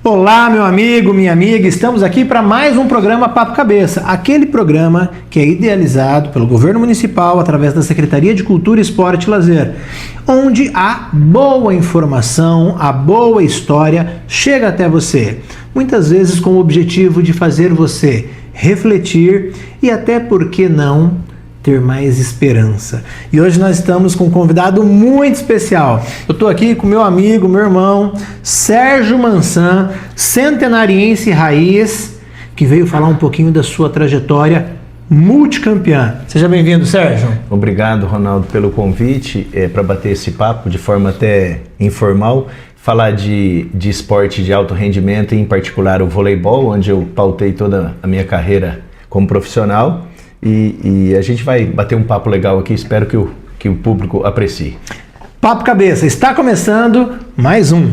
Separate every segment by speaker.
Speaker 1: Olá, meu amigo, minha amiga, estamos aqui para mais um programa Papo Cabeça, aquele programa que é idealizado pelo governo municipal através da Secretaria de Cultura, Esporte e Lazer, onde a boa informação, a boa história chega até você, muitas vezes com o objetivo de fazer você refletir e até, por que não, ter mais esperança. E hoje nós estamos com um convidado muito especial. Eu estou aqui com meu amigo, meu irmão, Sérgio Mansan, centenariense raiz, que veio falar um pouquinho da sua trajetória multicampeã. Seja bem-vindo, Sérgio.
Speaker 2: Obrigado, Ronaldo, pelo convite para bater esse papo de forma até informal. Falar de esporte de alto rendimento, em particular o voleibol, onde eu pautei toda a minha carreira como profissional. E a gente vai bater um papo legal aqui, espero que o público aprecie.
Speaker 1: Papo Cabeça, está começando mais um.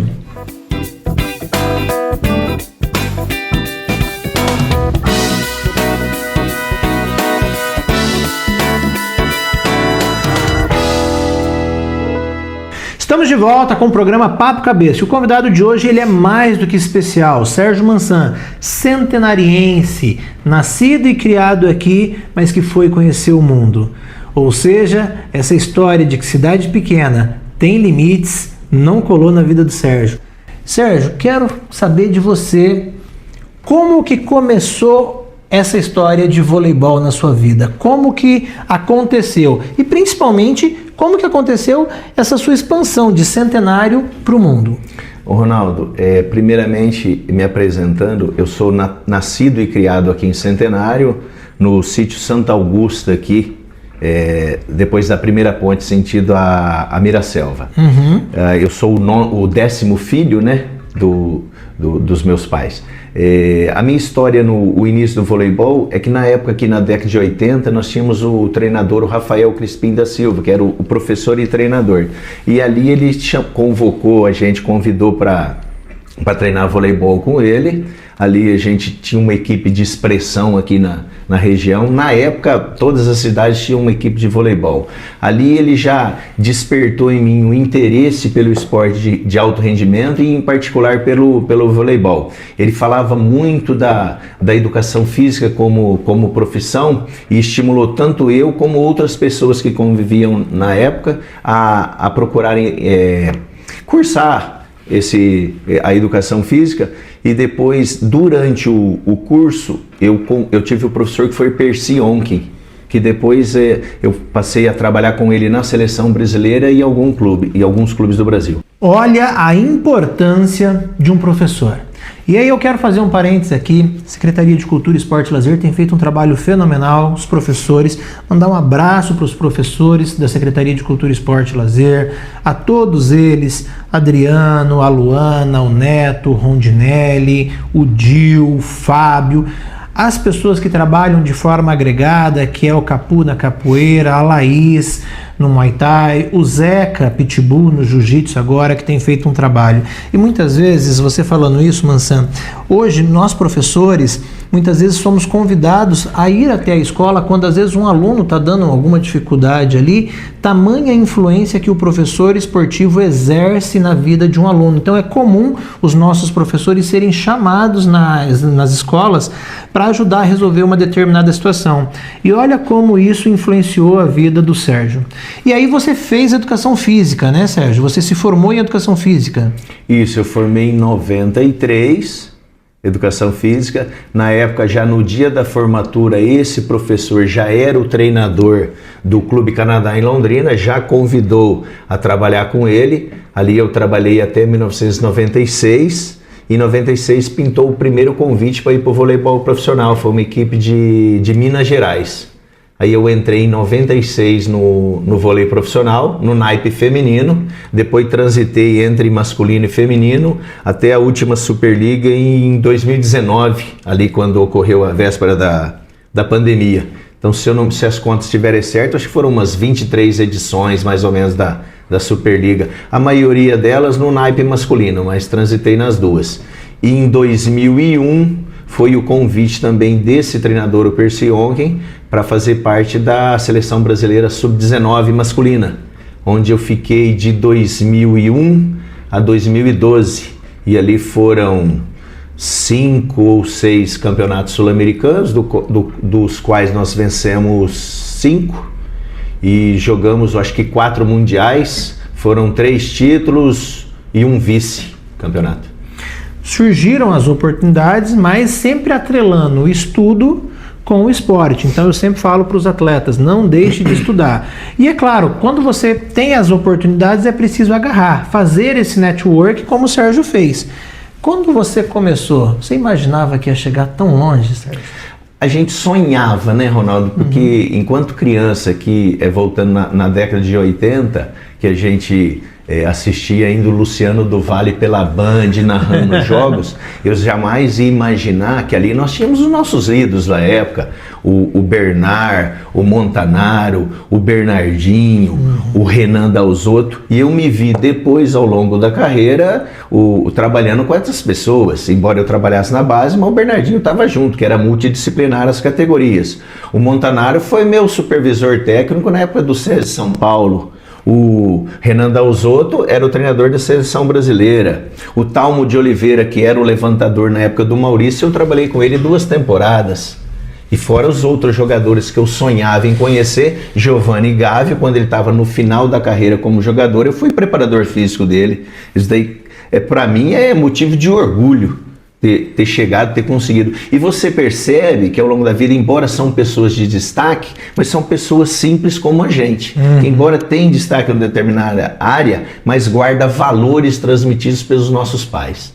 Speaker 1: Estamos de volta com o programa Papo Cabeça. O convidado de hoje ele é mais do que especial, Sérgio Mansan, centenariense, nascido e criado aqui, mas que foi conhecer o mundo. Ou seja, essa história de que cidade pequena tem limites não colou na vida do Sérgio. Sérgio, quero saber de você como que começou essa história de voleibol na sua vida, como que aconteceu e principalmente como que aconteceu essa sua expansão de Centenário para o mundo.
Speaker 2: Ô Ronaldo, primeiramente me apresentando, eu sou nascido e criado aqui em Centenário, no sítio Santa Augusta aqui, depois da primeira ponte sentido a Miraselva. Uhum. Eu sou o 10º filho, né, dos meus pais. A minha história no início do voleibol é que na época, aqui na década de 80, nós tínhamos o treinador, o Rafael Crispim da Silva, que era o professor e treinador. E ali ele convocou a gente, convidou para treinar voleibol com ele. Ali a gente tinha uma equipe de expressão aqui na região. Na época, todas as cidades tinham uma equipe de voleibol. Ali ele já despertou em mim o interesse pelo esporte de alto rendimento e, em particular, pelo voleibol. Ele falava muito da educação física como profissão e estimulou tanto eu como outras pessoas que conviviam na época a procurarem cursar a educação física. E depois, durante o curso, eu tive o professor que foi Percy Onken, que depois eu passei a trabalhar com ele na seleção brasileira e alguns clubes do Brasil.
Speaker 1: Olha a importância de um professor. E aí eu quero fazer um parênteses aqui. A Secretaria de Cultura, Esporte e Lazer tem feito um trabalho fenomenal, os professores. Mandar um abraço para os professores da Secretaria de Cultura, Esporte e Lazer, a todos eles, Adriano, a Luana, o Neto, o Rondinelli, o Dil, o Fábio, as pessoas que trabalham de forma agregada, que é o Capu na capoeira, a Laís no Muay Thai, o Zeca Pitbull no Jiu-Jitsu agora, que tem feito um trabalho. E muitas vezes, você falando isso, Mansan, hoje nós professores, muitas vezes somos convidados a ir até a escola quando às vezes um aluno está dando alguma dificuldade ali, tamanha influência que o professor esportivo exerce na vida de um aluno. Então é comum os nossos professores serem chamados nas escolas para ajudar a resolver uma determinada situação. E olha como isso influenciou a vida do Sérgio. E aí você fez educação física, né, Sérgio? Você se formou em educação física.
Speaker 2: Isso, eu formei em 93, educação física. Na época, já no dia da formatura, esse professor já era o treinador do Clube Canadá em Londrina, já convidou a trabalhar com ele. Ali eu trabalhei até 1996. Em 96 pintou o primeiro convite para ir para o voleibol profissional, foi uma equipe de Minas Gerais. Aí eu entrei em 96 no vôlei profissional, no naipe feminino, depois transitei entre masculino e feminino, até a última Superliga em 2019, ali quando ocorreu a véspera da pandemia. Então se as contas estiverem certas, acho que foram umas 23 edições mais ou menos da Superliga, a maioria delas no naipe masculino, mas transitei nas duas. E em 2001 foi o convite também desse treinador, o Percy Onken, para fazer parte da seleção brasileira sub-19 masculina, onde eu fiquei de 2001 a 2012, e ali foram 5 ou 6 campeonatos sul-americanos, dos quais nós vencemos 5 e jogamos, acho que 4 mundiais, foram 3 títulos e um vice-campeonato.
Speaker 1: Surgiram as oportunidades, mas sempre atrelando o estudo com o esporte. Então eu sempre falo para os atletas, não deixe de estudar. E é claro, quando você tem as oportunidades é preciso agarrar, fazer esse network como o Sérgio fez. Quando você começou, você imaginava que ia chegar tão longe, Sérgio?
Speaker 2: A gente sonhava, né, Ronaldo? Porque enquanto criança, voltando na década de 80, que a gente assistia ainda o Luciano do Vale pela Band, narrando os jogos, eu jamais ia imaginar que ali nós tínhamos os nossos ídolos da época, o Bernard, o Montanaro, o Bernardinho, o Renan Dalzotto, e eu me vi depois, ao longo da carreira, trabalhando com essas pessoas, embora eu trabalhasse na base, mas o Bernardinho estava junto, que era multidisciplinar as categorias. O Montanaro foi meu supervisor técnico na época do César São Paulo. O Renan Dalzotto era o treinador da seleção brasileira. O Talmo de Oliveira, que era o levantador na época do Maurício, eu trabalhei com ele 2 temporadas. E fora os outros jogadores que eu sonhava em conhecer, Giovanni Gávio, quando ele estava no final da carreira como jogador, eu fui preparador físico dele. Isso daí, para mim, é motivo de orgulho. Ter chegado, ter conseguido. E você percebe que ao longo da vida, embora são pessoas de destaque, mas são pessoas simples como a gente. Que embora tenham destaque em uma determinada área, mas guarda valores transmitidos pelos nossos pais.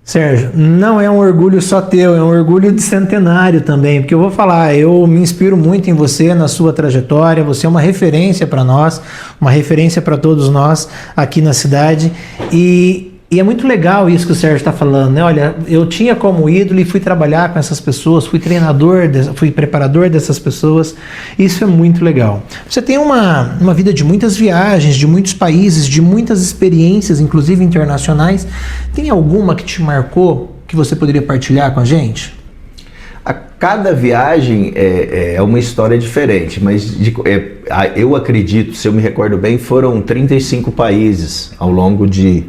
Speaker 1: Sérgio, não é um orgulho só teu, é um orgulho de centenário também, porque eu vou falar, eu me inspiro muito em você, na sua trajetória, você é uma referência para nós, uma referência para todos nós aqui na cidade, e é muito legal isso que o Sérgio está falando, né? Olha, eu tinha como ídolo e fui trabalhar com essas pessoas, fui treinador, fui preparador dessas pessoas. Isso é muito legal. Você tem uma vida de muitas viagens, de muitos países, de muitas experiências, inclusive internacionais. Tem alguma que te marcou que você poderia partilhar com a gente?
Speaker 2: Cada viagem é uma história diferente, mas eu acredito, se eu me recordo bem, foram 35 países ao longo de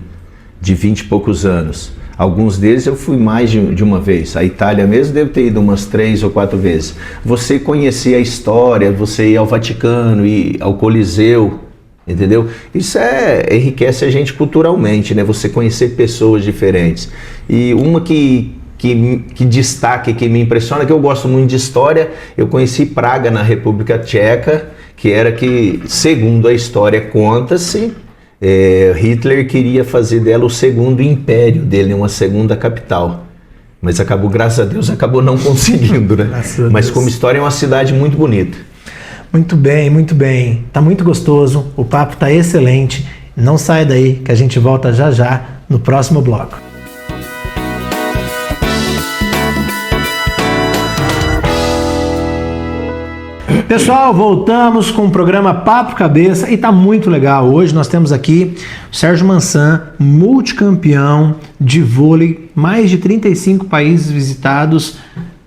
Speaker 2: 20 e poucos anos. Alguns deles eu fui mais de uma vez. A Itália mesmo devo ter ido umas 3 ou 4 vezes. Você conhecer a história, você ir ao Vaticano, ir ao Coliseu, entendeu? Isso enriquece a gente culturalmente, né? Você conhecer pessoas diferentes. E uma que destaca e que me impressiona, que eu gosto muito de história, eu conheci Praga, na República Tcheca, que era que, segundo a história conta-se, Hitler queria fazer dela o segundo império dele, uma segunda capital. Mas graças a Deus, acabou não conseguindo, né? Mas como história é uma cidade muito bonita.
Speaker 1: Muito bem, muito bem. Tá muito gostoso, o papo tá excelente. Não sai daí que a gente volta já já no próximo bloco. Pessoal, voltamos com o programa Papo Cabeça e tá muito legal. Hoje nós temos aqui o Sérgio Mansan, multicampeão de vôlei, mais de 35 países visitados.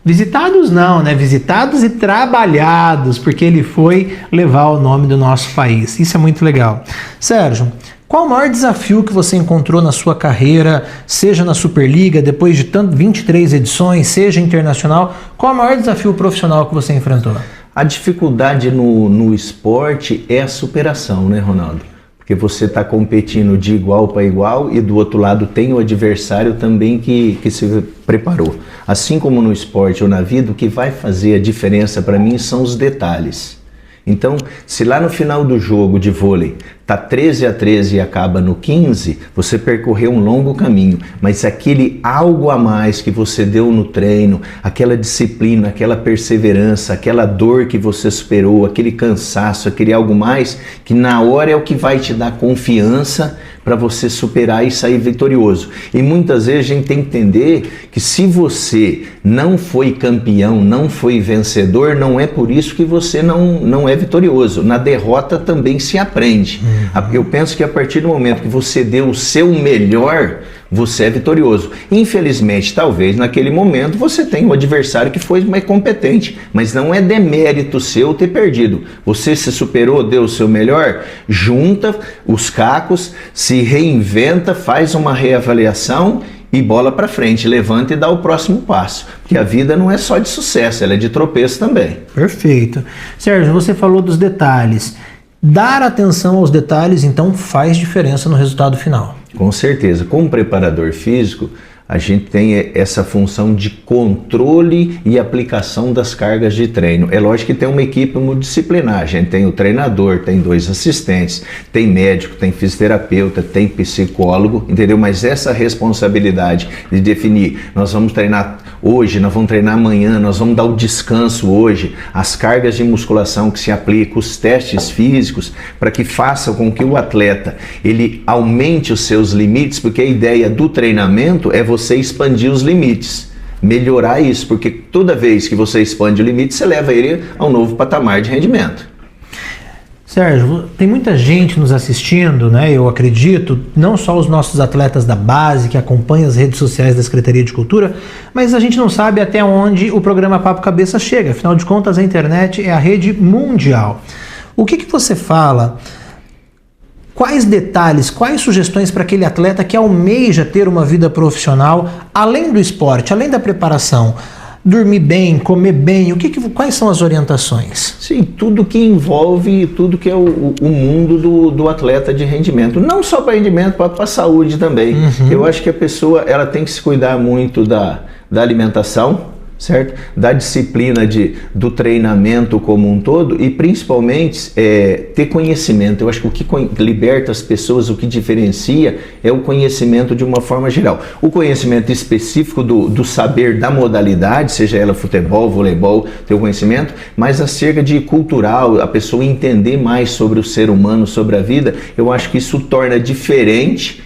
Speaker 1: Visitados não, né? Visitados e trabalhados, porque ele foi levar o nome do nosso país. Isso é muito legal. Sérgio, qual o maior desafio que você encontrou na sua carreira, seja na Superliga, depois de 23 edições, seja internacional? Qual o maior desafio profissional que você enfrentou?
Speaker 2: A dificuldade no esporte é a superação, né, Ronaldo? Porque você está competindo de igual para igual e do outro lado tem o adversário também que se preparou. Assim como no esporte ou na vida, o que vai fazer a diferença para mim são os detalhes. Então, se lá no final do jogo de vôlei tá 13-13 e acaba no 15, você percorreu um longo caminho, mas aquele algo a mais que você deu no treino, aquela disciplina, aquela perseverança, aquela dor que você superou, aquele cansaço, aquele algo mais, que na hora é o que vai te dar confiança para você superar e sair vitorioso. E muitas vezes a gente tem que entender que se você não foi campeão, não foi vencedor, não é por isso que você não é vitorioso. Na derrota também se aprende. Eu penso que a partir do momento que você deu o seu melhor, você é vitorioso. Infelizmente, talvez naquele momento você tenha um adversário que foi mais competente, mas não é demérito seu ter perdido. Você se superou, deu o seu melhor, junta os cacos, se reinventa, faz uma reavaliação e bola para frente, levanta e dá o próximo passo. Porque a vida não é só de sucesso, ela é de tropeço também.
Speaker 1: Perfeito. Sérgio, você falou dos detalhes. Dar atenção aos detalhes, então, faz diferença no resultado final.
Speaker 2: Com certeza. Como preparador físico, a gente tem essa função de controle e aplicação das cargas de treino. É lógico que tem uma equipe multidisciplinar, a gente tem o treinador, tem 2 assistentes, tem médico, tem fisioterapeuta, tem psicólogo, entendeu? Mas essa responsabilidade de definir, nós vamos treinar hoje, nós vamos treinar amanhã, nós vamos dar o descanso hoje, as cargas de musculação que se aplicam, os testes físicos, para que façam com que o atleta ele aumente os seus limites, porque a ideia do treinamento é você expandir os limites, melhorar isso, porque toda vez que você expande o limite, você leva ele a um novo patamar de rendimento.
Speaker 1: Sérgio, tem muita gente nos assistindo, né? Eu acredito, não só os nossos atletas da base que acompanham as redes sociais da Secretaria de Cultura, mas a gente não sabe até onde o programa Papo Cabeça chega. Afinal de contas, a internet é a rede mundial. O que você fala? Quais detalhes, quais sugestões para aquele atleta que almeja ter uma vida profissional, além do esporte, além da preparação? Dormir bem, comer bem, quais são as orientações?
Speaker 2: Sim, tudo que envolve, tudo que é o mundo do atleta de rendimento. Não só para rendimento, para a saúde também. Eu acho que a pessoa ela tem que se cuidar muito da alimentação, certo? Da disciplina do treinamento como um todo e principalmente ter conhecimento. Eu acho que o que liberta as pessoas, o que diferencia é o conhecimento de uma forma geral. O conhecimento específico do saber da modalidade, seja ela futebol, voleibol, ter o conhecimento, mas acerca de cultural, a pessoa entender mais sobre o ser humano, sobre a vida, eu acho que isso torna diferente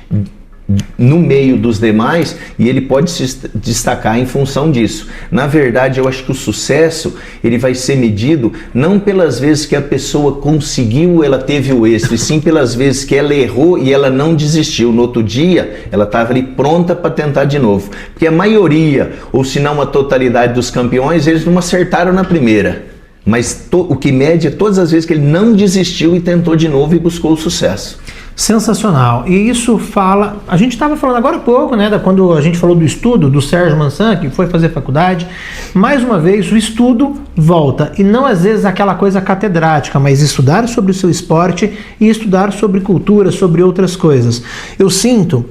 Speaker 2: no meio dos demais e ele pode se destacar em função disso. Na verdade, eu acho que o sucesso ele vai ser medido não pelas vezes que a pessoa conseguiu, ela teve o êxito, e sim pelas vezes que ela errou e ela não desistiu. No outro dia, ela estava ali pronta para tentar de novo. Porque a maioria, ou se não a totalidade dos campeões, eles não acertaram na primeira. Mas o que mede é todas as vezes que ele não desistiu e tentou de novo e buscou o sucesso.
Speaker 1: Sensacional. E isso fala... A gente estava falando agora há pouco, né, quando a gente falou do estudo do Sérgio Mansan, que foi fazer faculdade. Mais uma vez, o estudo volta. E não às vezes aquela coisa catedrática, mas estudar sobre o seu esporte e estudar sobre cultura, sobre outras coisas. Eu sinto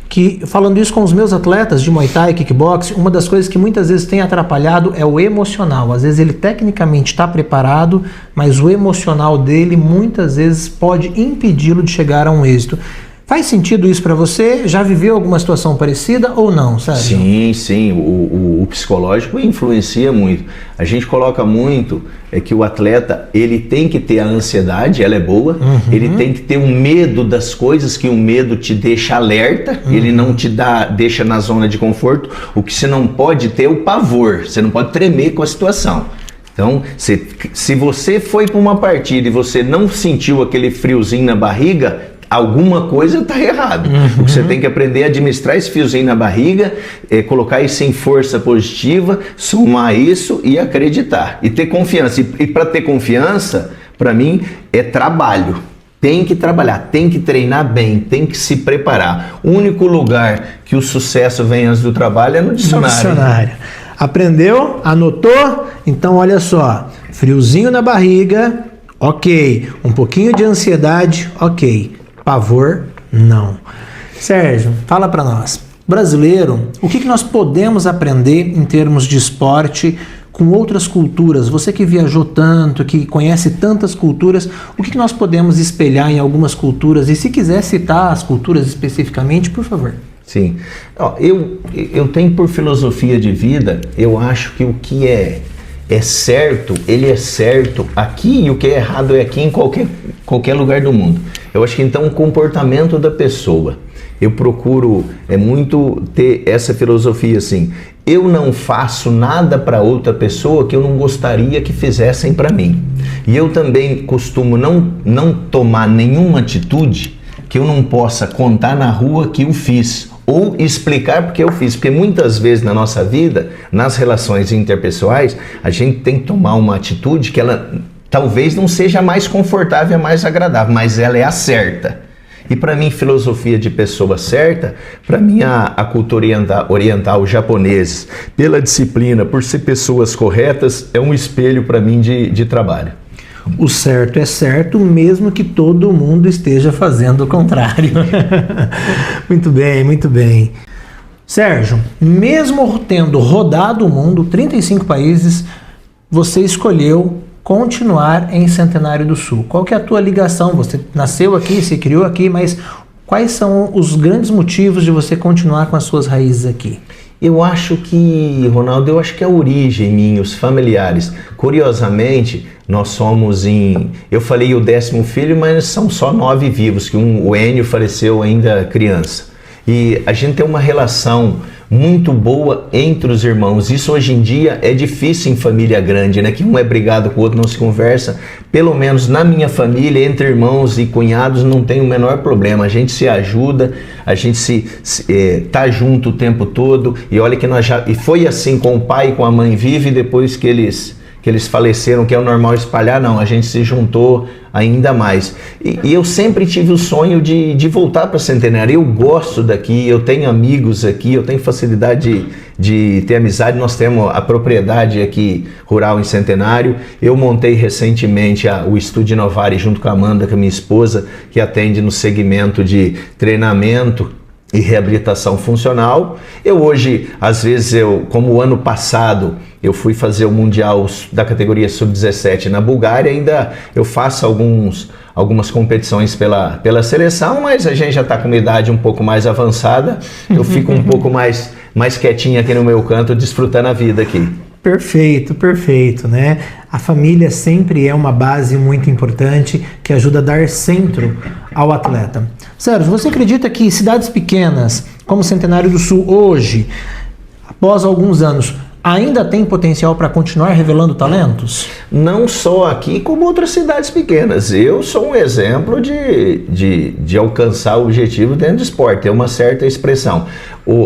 Speaker 1: que, falando isso com os meus atletas de Muay Thai e Kickboxing, uma das coisas que muitas vezes tem atrapalhado é o emocional. Às vezes ele tecnicamente está preparado, mas o emocional dele muitas vezes pode impedi-lo de chegar a um êxito. Faz sentido isso para você? Já viveu alguma situação parecida ou não, Sérgio?
Speaker 2: Sim. O psicológico influencia muito. A gente coloca muito que o atleta ele tem que ter a ansiedade, ela é boa. Ele tem que ter um medo das coisas, que o medo te deixa alerta. Ele não te deixa na zona de conforto. O que você não pode ter é o pavor. Você não pode tremer com a situação. Então, se você foi para uma partida e você não sentiu aquele friozinho na barriga, alguma coisa está errado. O que você tem que aprender é administrar esse fiozinho na barriga, colocar isso em força positiva, somar isso e acreditar. E ter confiança. E para ter confiança, para mim, é trabalho. Tem que trabalhar, tem que treinar bem, tem que se preparar. O único lugar que o sucesso vem antes do trabalho é no dicionário.
Speaker 1: Aprendeu? Anotou? Então olha só, friozinho na barriga, ok. Um pouquinho de ansiedade, ok. Pavor, não. Sérgio, fala para nós. Brasileiro, o que nós podemos aprender em termos de esporte com outras culturas? Você que viajou tanto, que conhece tantas culturas, o que nós podemos espelhar em algumas culturas? E se quiser citar as culturas especificamente, por favor.
Speaker 2: Sim. Eu tenho por filosofia de vida, eu acho que o que é certo, ele é certo aqui e o que é errado é aqui em qualquer lugar do mundo. Eu acho que então o comportamento da pessoa, eu procuro muito ter essa filosofia assim, eu não faço nada para outra pessoa que eu não gostaria que fizessem para mim. E eu também costumo não tomar nenhuma atitude que eu não possa contar na rua que eu fiz ou explicar porque eu fiz, porque muitas vezes na nossa vida, nas relações interpessoais, a gente tem que tomar uma atitude que ela talvez não seja a mais confortável, a mais agradável, mas ela é a certa. E para mim, filosofia de pessoa certa, para mim a cultura oriental, os japoneses, pela disciplina, por ser pessoas corretas, é um espelho para mim de trabalho.
Speaker 1: O certo é certo, mesmo que todo mundo esteja fazendo o contrário. Muito bem, muito bem. Sérgio, mesmo tendo rodado o mundo, 35 países, você escolheu continuar em Centenário do Sul. Qual que é a tua ligação? Você nasceu aqui, se criou aqui, mas quais são os grandes motivos de você continuar com as suas raízes aqui?
Speaker 2: Eu acho que, Ronaldo, eu acho que a origem minha, os familiares, curiosamente, nós somos eu falei o 10º filho, mas são só 9 vivos, que o Enio faleceu ainda criança. E a gente tem uma relação muito boa entre os irmãos. Isso hoje em dia é difícil em família grande, né? Que um é brigado com o outro, não se conversa. Pelo menos na minha família, entre irmãos e cunhados, não tem o menor problema. A gente se ajuda, a gente tá junto o tempo todo. E olha que e foi assim com o pai e com a mãe viva, e depois que eles faleceram, que é o normal espalhar, não, a gente se juntou ainda mais. E eu sempre tive o sonho de voltar para Centenário. Eu gosto daqui, eu tenho amigos aqui, eu tenho facilidade de ter amizade. Nós temos a propriedade aqui rural em Centenário. Eu montei recentemente o Estúdio Inovari junto com a Amanda, com a minha esposa, que atende no segmento de treinamento e reabilitação funcional. Eu hoje, às vezes, como o ano passado, eu fui fazer o Mundial da categoria Sub-17 na Bulgária, ainda eu faço algumas competições pela seleção, mas a gente já está com uma idade um pouco mais avançada, eu fico um pouco mais quietinho aqui no meu canto, desfrutando a vida aqui.
Speaker 1: Perfeito, perfeito, né? A família sempre é uma base muito importante que ajuda a dar centro ao atleta. Sérgio, você acredita que cidades pequenas, como Centenário do Sul hoje, após alguns anos, ainda tem potencial para continuar revelando talentos?
Speaker 2: Não só aqui, como outras cidades pequenas. Eu sou um exemplo de alcançar o objetivo dentro do esporte, ter uma certa expressão.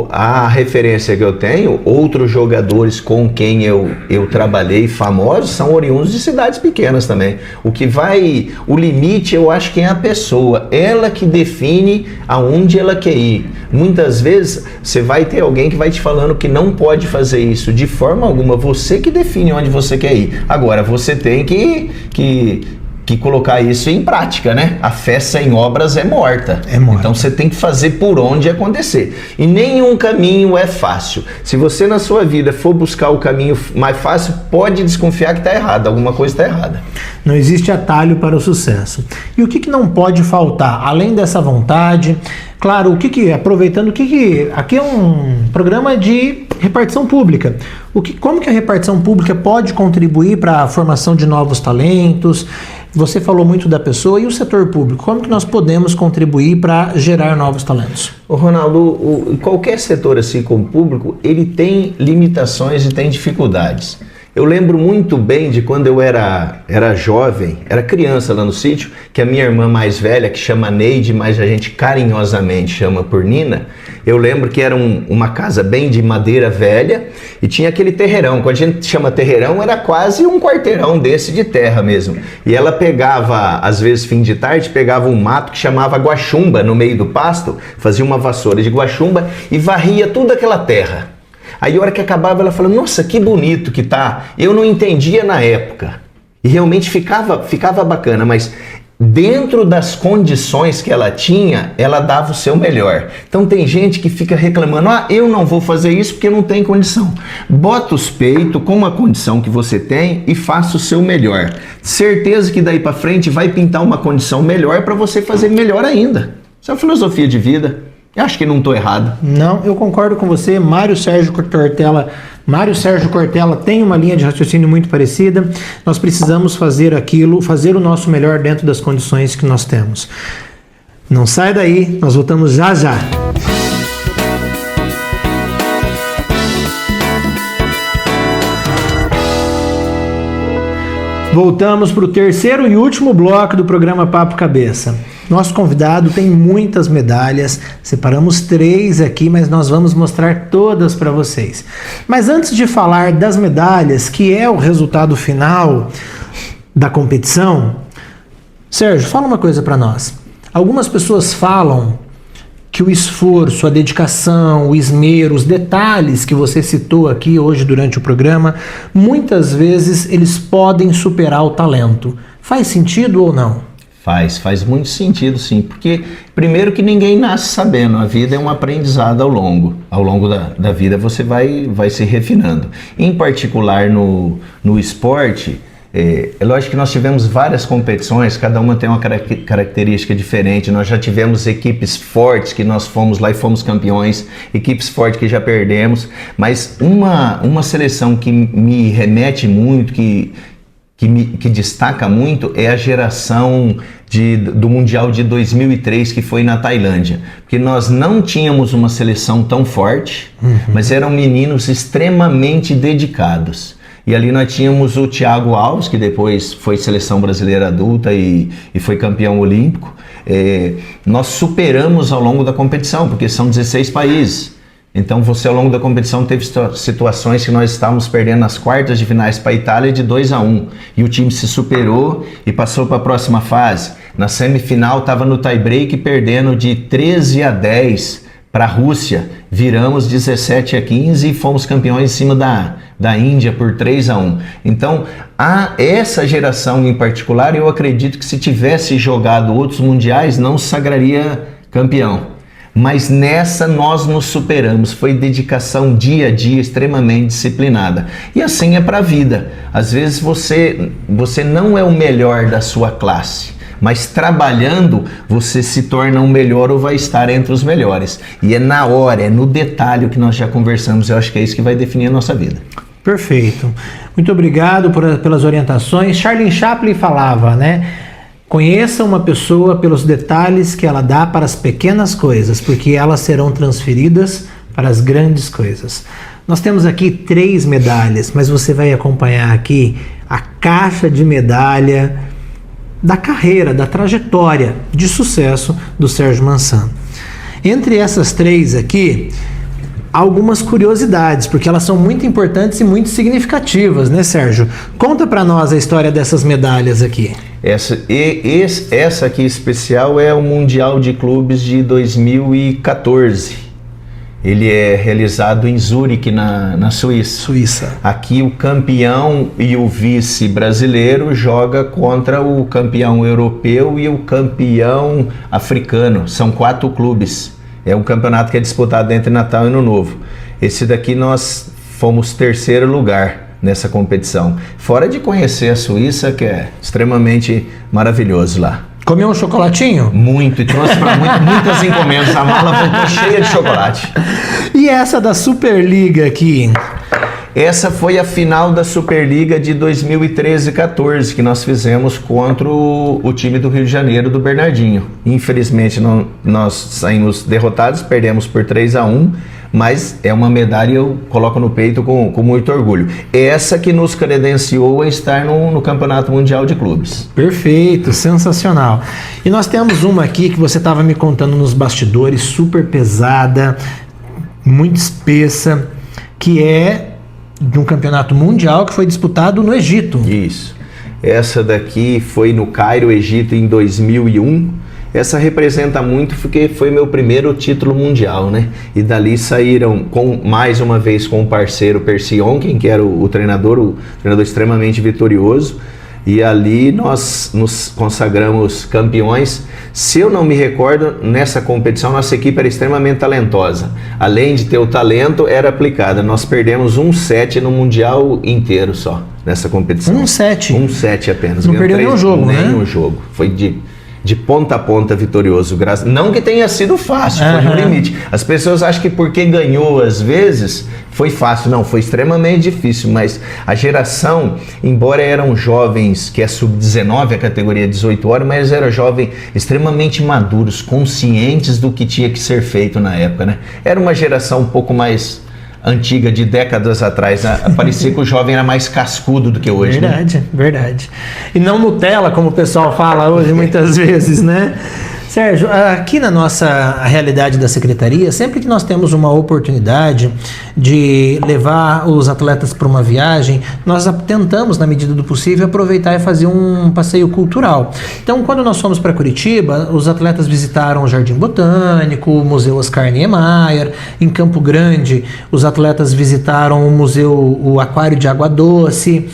Speaker 2: A referência que eu tenho, outros jogadores com quem eu trabalhei, famosos, são oriundos de cidades pequenas também. O limite, eu acho que é a pessoa, ela que define aonde ela quer ir. Muitas vezes você vai ter alguém que vai te falando que não pode fazer isso, de forma alguma, você que define onde você quer ir. Agora, você tem que colocar isso em prática, né? A fé sem obras é morta. Então você tem que fazer por onde acontecer. E nenhum caminho é fácil. Se você na sua vida for buscar o caminho mais fácil, pode desconfiar que está errado, alguma coisa está errada.
Speaker 1: Não existe atalho para o sucesso. E o que não pode faltar, além dessa vontade? Claro, aproveitando aqui é um programa de repartição pública. Como que a repartição pública pode contribuir para a formação de novos talentos? Você falou muito da pessoa, e o setor público, como que nós podemos contribuir para gerar novos talentos?
Speaker 2: Ronaldo, qualquer setor assim como público, ele tem limitações e tem dificuldades. Eu lembro muito bem de quando eu era jovem, era criança lá no sítio, que a minha irmã mais velha, que chama Neide, mas a gente carinhosamente chama por Nina, eu lembro que era uma casa bem de madeira velha e tinha aquele terreirão. Quando a gente chama terreirão, era quase um quarteirão desse de terra mesmo. E ela pegava, às vezes fim de tarde, pegava um mato que chamava guaxumba no meio do pasto, fazia uma vassoura de guaxumba e varria toda aquela terra. Aí a hora que acabava ela falou, nossa, que bonito que tá. Eu não entendia na época. E realmente ficava bacana, mas dentro das condições que ela tinha, ela dava o seu melhor. Então tem gente que fica reclamando, eu não vou fazer isso porque não tem condição. Bota os peitos com a condição que você tem e faça o seu melhor. Certeza que daí para frente vai pintar uma condição melhor para você fazer melhor ainda. Isso é uma filosofia de vida. Eu acho que não estou errado.
Speaker 1: Não, eu concordo com você. Mário Sérgio Cortella tem uma linha de raciocínio muito parecida. Nós precisamos fazer o nosso melhor dentro das condições que nós temos. Não sai daí, nós voltamos já já. Voltamos para o terceiro e último bloco do programa Papo Cabeça. Nosso convidado tem muitas medalhas, separamos 3 aqui, mas nós vamos mostrar todas para vocês. Mas antes de falar das medalhas, que é o resultado final da competição, Sérgio, fala uma coisa para nós. Algumas pessoas falam que o esforço, a dedicação, o esmero, os detalhes que você citou aqui hoje durante o programa, muitas vezes eles podem superar o talento. Faz sentido ou não?
Speaker 2: Faz muito sentido, sim, porque primeiro que ninguém nasce sabendo, a vida é um aprendizado ao longo da vida você vai se refinando. Em particular no esporte, é lógico que nós tivemos várias competições, cada uma tem uma característica diferente. Nós já tivemos equipes fortes que nós fomos lá e fomos campeões, equipes fortes que já perdemos, mas uma seleção que me remete muito, que destaca muito, é a geração do Mundial de 2003, que foi na Tailândia, porque nós não tínhamos uma seleção tão forte, mas eram meninos extremamente dedicados. E ali nós tínhamos o Thiago Alves, que depois foi seleção brasileira adulta e foi campeão olímpico. Nós superamos ao longo da competição, porque são 16 países. Então você ao longo da competição teve situações que nós estávamos perdendo nas quartas de finais para a Itália de 2-1. E o time se superou e passou para a próxima fase. Na semifinal estava no tie-break perdendo de 13-10 para a Rússia. Viramos 17-15 e fomos campeões em cima da Índia por 3-1. Então, essa geração em particular, eu acredito que se tivesse jogado outros mundiais, não se sagraria campeão. Mas nessa nós nos superamos, foi dedicação dia a dia, extremamente disciplinada. E assim é para a vida. Às vezes você não é o melhor da sua classe, mas trabalhando você se torna um melhor ou vai estar entre os melhores. E é na hora, é no detalhe que nós já conversamos, eu acho que é isso que vai definir a nossa vida.
Speaker 1: Perfeito. Muito obrigado pelas orientações. Charlie Chaplin falava, né? Conheça uma pessoa pelos detalhes que ela dá para as pequenas coisas, porque elas serão transferidas para as grandes coisas. Nós temos aqui 3 medalhas, mas você vai acompanhar aqui a caixa de medalha da carreira, da trajetória de sucesso do Sérgio Mansano. Entre essas 3 aqui, algumas curiosidades, porque elas são muito importantes e muito significativas, né, Sérgio? Conta para nós a história dessas medalhas aqui.
Speaker 2: Essa aqui especial é o Mundial de Clubes de 2014. Ele é realizado em Zurique, na Suíça. Aqui o campeão e o vice brasileiro joga contra o campeão europeu e o campeão africano. São 4 clubes. É um campeonato que é disputado entre Natal e Ano Novo. Esse daqui nós fomos 3º lugar nessa competição. Fora de conhecer a Suíça, que é extremamente maravilhoso lá.
Speaker 1: Comeu um chocolatinho?
Speaker 2: Muito, e trouxe para muitas encomendas. A mala voltou cheia de chocolate.
Speaker 1: E essa da Superliga aqui?
Speaker 2: Essa foi a final da Superliga de 2013-14, que nós fizemos contra o time do Rio de Janeiro, do Bernardinho. Infelizmente nós saímos derrotados, perdemos por 3-1, mas é uma medalha que eu coloco no peito com muito orgulho. Essa que nos credenciou a estar no Campeonato Mundial de Clubes.
Speaker 1: Perfeito, sensacional. E nós temos uma aqui que você estava me contando nos bastidores, super pesada, muito espessa, que é de um campeonato mundial que foi disputado no Egito.
Speaker 2: Isso. Essa daqui foi no Cairo, Egito, em 2001. Essa representa muito porque foi meu primeiro título mundial, né? E dali saíram, mais uma vez com o parceiro Percy Onken, que era o treinador extremamente vitorioso. E ali nós nos consagramos campeões. Se eu não me recordo, nessa competição nossa equipe era extremamente talentosa. Além de ter o talento, era aplicada. Nós perdemos 1 set no Mundial inteiro só, nessa competição.
Speaker 1: 1 set?
Speaker 2: 1 set apenas.
Speaker 1: Não perdeu nenhum jogo, né?
Speaker 2: Nenhum jogo. Foi de ponta a ponta vitorioso. Não que tenha sido fácil, foi no limite. As pessoas acham que porque ganhou às vezes foi fácil. Não, foi extremamente difícil, mas a geração, embora eram jovens, que é sub-19, a categoria 18 horas, mas eram jovens extremamente maduros, conscientes do que tinha que ser feito na época, né? Era uma geração um pouco mais antiga, de décadas atrás, parecia que o jovem era mais cascudo do que hoje.
Speaker 1: Verdade, né? Verdade. E não Nutella, como o pessoal fala hoje muitas vezes, né? Sérgio, aqui na nossa realidade da secretaria, sempre que nós temos uma oportunidade de levar os atletas para uma viagem, nós tentamos, na medida do possível, aproveitar e fazer um passeio cultural. Então, quando nós fomos para Curitiba, os atletas visitaram o Jardim Botânico, o Museu Oscar Niemeyer. Em Campo Grande, os atletas visitaram o Aquário de Água Doce.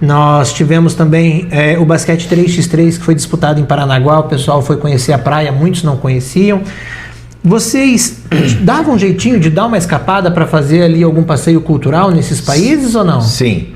Speaker 1: Nós tivemos também o basquete 3x3, que foi disputado em Paranaguá. O pessoal foi conhecer a praia, muitos não conheciam. Vocês davam um jeitinho de dar uma escapada para fazer ali algum passeio cultural nesses países ou não?
Speaker 2: Sim.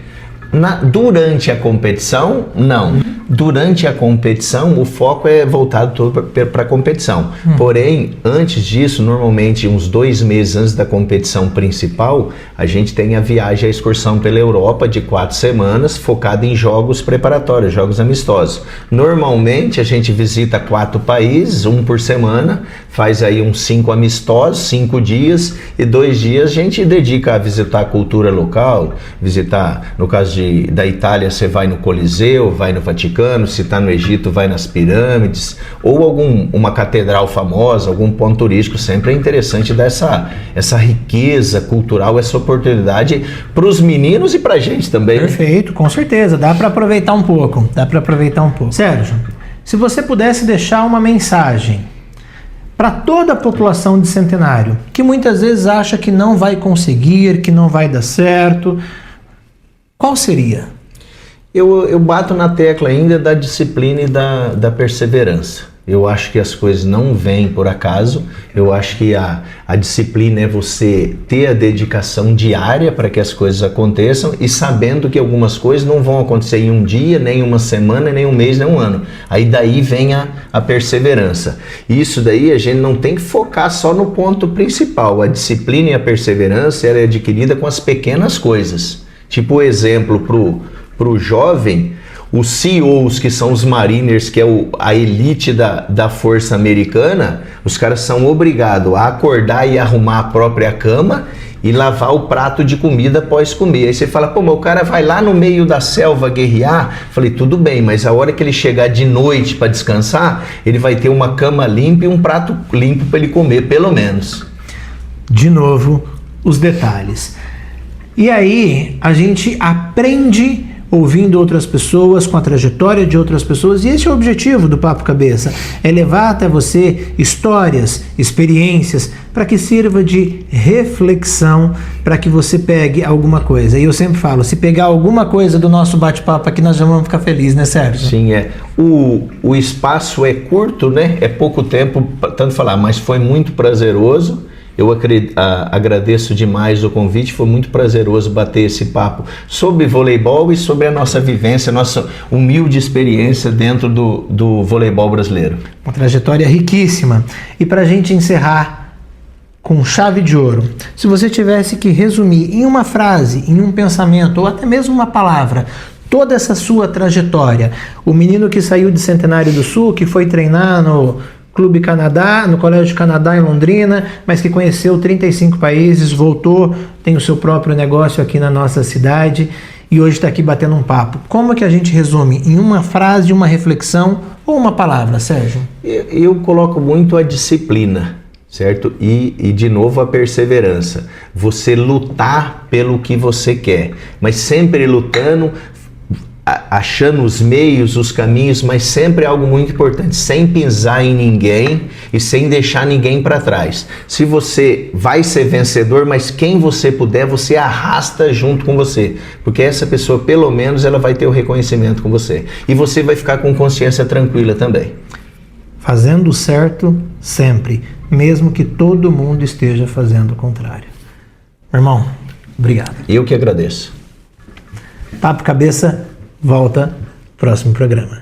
Speaker 2: Durante a competição, não. Durante a competição, o foco é voltado todo para a competição. Porém, antes disso, normalmente uns 2 meses antes da competição principal, a gente tem a viagem, a excursão pela Europa de 4 semanas, focada em jogos preparatórios, jogos amistosos. Normalmente, a gente visita 4 países, 1 por semana, faz aí uns 5 amistosos, 5 dias, e 2 dias a gente dedica a visitar a cultura local, visitar, no caso da Itália, você vai no Coliseu, vai no Vaticano, se está no Egito, vai nas pirâmides, ou uma catedral famosa, algum ponto turístico. Sempre é interessante dar essa riqueza cultural, essa oportunidade para os meninos e para a gente também.
Speaker 1: Perfeito, com certeza, dá para aproveitar um pouco, Sérgio, se você pudesse deixar uma mensagem para toda a população de Centenário, que muitas vezes acha que não vai conseguir, que não vai dar certo, qual seria?
Speaker 2: Eu bato na tecla ainda da disciplina e da perseverança. Eu acho que as coisas não vêm por acaso. Eu acho que a disciplina é você ter a dedicação diária para que as coisas aconteçam e sabendo que algumas coisas não vão acontecer em um dia, nem uma semana, nem um mês, nem um ano. Aí daí vem a perseverança. E isso daí a gente não tem que focar só no ponto principal. A disciplina e a perseverança ela é adquirida com as pequenas coisas. Tipo o exemplo para o jovem, os CEOs, que são os Mariners, que é a elite da força americana, os caras são obrigados a acordar e arrumar a própria cama e lavar o prato de comida após comer. Aí você fala, pô, mas o cara vai lá no meio da selva guerrear? Falei, tudo bem, mas a hora que ele chegar de noite para descansar, ele vai ter uma cama limpa e um prato limpo para ele comer, pelo menos.
Speaker 1: De novo, os detalhes. E aí, a gente aprende ouvindo outras pessoas, com a trajetória de outras pessoas, e esse é o objetivo do Papo Cabeça, é levar até você histórias, experiências, para que sirva de reflexão, para que você pegue alguma coisa. E eu sempre falo, se pegar alguma coisa do nosso bate-papo aqui, nós já vamos ficar felizes, né, Sérgio?
Speaker 2: Sim, o espaço é curto, né? É pouco tempo, tanto falar, mas foi muito prazeroso. Eu agradeço demais o convite, foi muito prazeroso bater esse papo sobre voleibol e sobre a nossa vivência, nossa humilde experiência dentro do voleibol brasileiro.
Speaker 1: Uma trajetória riquíssima. E para a gente encerrar com chave de ouro, se você tivesse que resumir em uma frase, em um pensamento ou até mesmo uma palavra, toda essa sua trajetória, o menino que saiu de Centenário do Sul, que foi treinar no Clube Canadá, no Colégio Canadá em Londrina, mas que conheceu 35 países, voltou, tem o seu próprio negócio aqui na nossa cidade e hoje está aqui batendo um papo. Como que a gente resume em uma frase, uma reflexão ou uma palavra, Sérgio?
Speaker 2: Eu coloco muito a disciplina, certo? E de novo a perseverança. Você lutar pelo que você quer, mas sempre lutando, achando os meios, os caminhos, mas sempre algo muito importante, sem pisar em ninguém e sem deixar ninguém para trás. Se você vai ser vencedor, mas quem você puder, você arrasta junto com você, porque essa pessoa, pelo menos, ela vai ter o reconhecimento com você. E você vai ficar com consciência tranquila também.
Speaker 1: Fazendo certo sempre, mesmo que todo mundo esteja fazendo o contrário. Meu irmão, obrigado.
Speaker 2: Eu que agradeço.
Speaker 1: Papo Cabeça volta próximo programa.